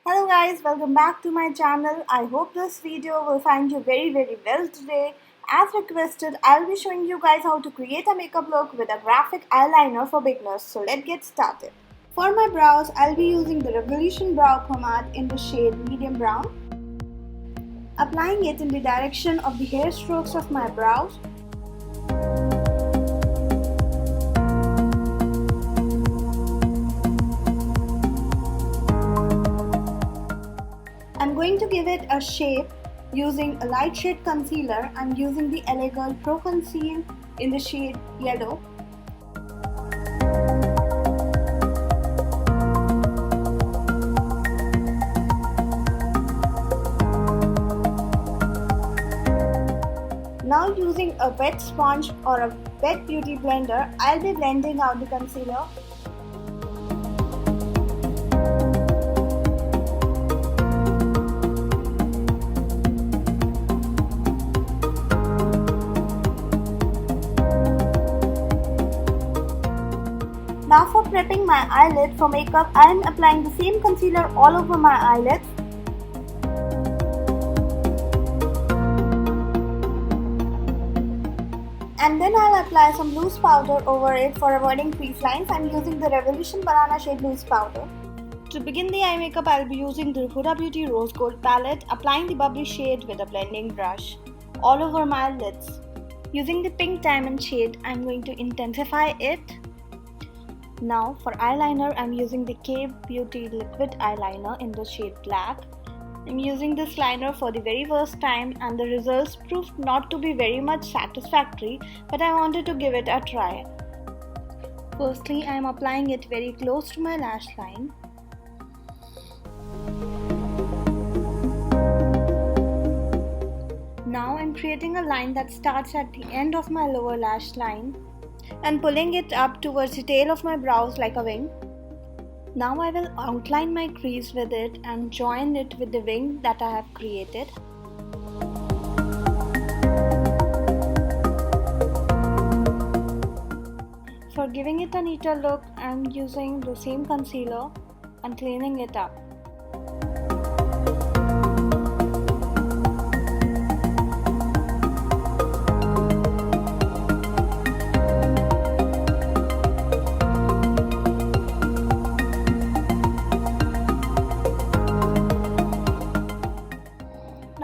Hello guys, welcome back to my channel. I hope this video will find you very well today. As requested, I'll be showing you guys how to create a makeup look with a graphic eyeliner for beginners. So let's get started. For my brows, I'll be using the Revolution Brow Pomade in the shade medium brown. Applying it in the direction of the hair strokes of my brows. I'm going to give it a shape using a light shade concealer. I'm using the LA Girl Pro Conceal in the shade yellow. Now using a wet sponge or a wet beauty blender, I'll be blending out the concealer. Now for prepping my eyelid for makeup, I am applying the same concealer all over my eyelids. And then I'll apply some loose powder over it for avoiding crease lines. I'm using the Revolution Banana shade loose powder. To begin the eye makeup, I'll be using the Huda Beauty Rose Gold palette, applying the bubbly shade with a blending brush all over my lids. Using the pink diamond shade, I'm going to intensify it. Now for eyeliner, I'm using the K Beauty liquid eyeliner in the shade black. I'm using this liner for the very first time and the results proved not to be very much satisfactory, but I wanted to give it a try. Firstly, I am applying it very close to my lash line. Now I'm creating a line that starts at the end of my lower lash line and pulling it up towards the tail of my brows like a wing. Now I will outline my crease with it and join it with the wing that I have created. For giving it a neater look, I am using the same concealer and cleaning it up.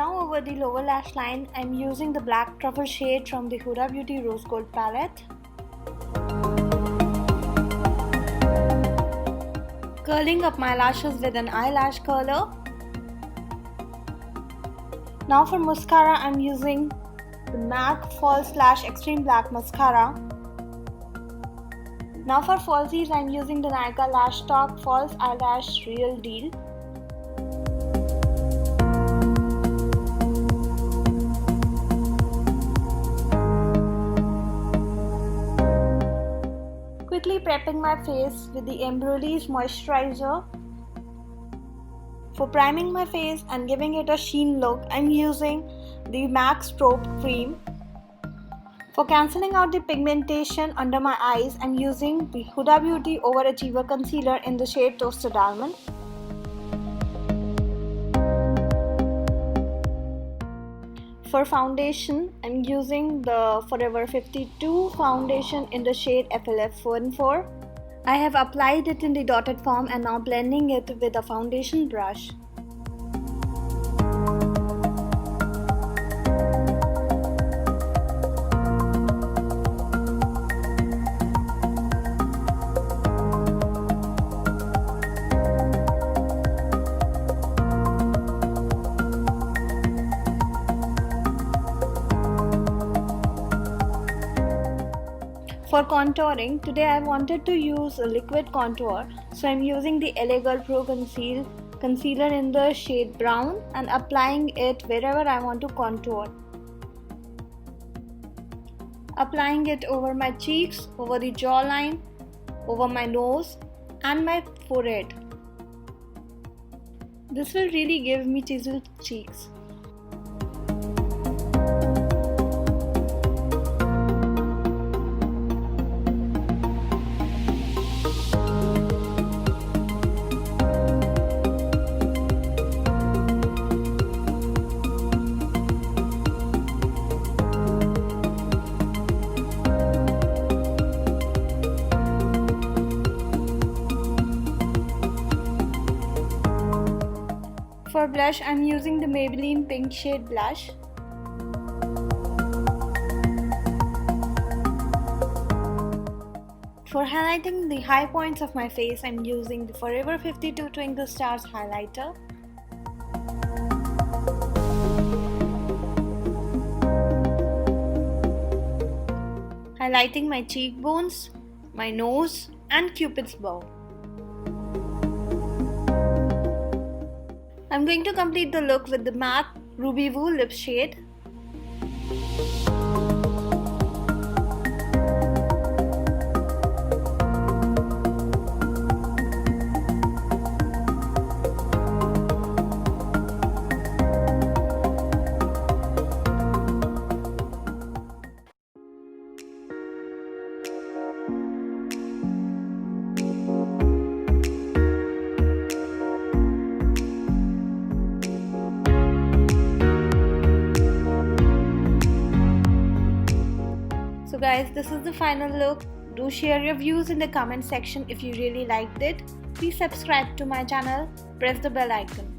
Over the lower lash line, I am using the black truffle shade from the Huda Beauty Rose Gold palette. Curling up my lashes with an eyelash curler. Now for mascara, I am using the MAC False Lash Extreme Black Mascara. Now for falsies, I am using the Nykaa Lash Talk False Eyelash Real Deal. Quickly prepping my face with the Embryolisse moisturizer. For priming my face and giving it a sheen look, I'm using the MAC Strobe cream. For cancelling out the pigmentation under my eyes, I'm using the Huda Beauty Overachiever concealer in the shade Toasted Almond. For foundation, I'm using the Forever 52 foundation in the shade FLF14. I have applied it in the dotted form and now blending it with a foundation brush. For contouring, today I wanted to use a liquid contour, so I'm using the LA Girl Pro Concealer in the shade brown and applying it wherever I want to contour. Applying it over my cheeks, over the jawline, over my nose and my forehead. This will really give me chiseled cheeks. blush, I'm using the Maybelline Pink Shade Blush. For highlighting the high points of my face, I'm using the Forever 52 Twinkle Stars highlighter. Highlighting my cheekbones, my nose, and Cupid's bow. I'm going to complete the look with the matte Ruby Woo lip shade. So guys, this is the final look. Do share your views in the comment section if you really liked it. Please subscribe to my channel, press the bell icon.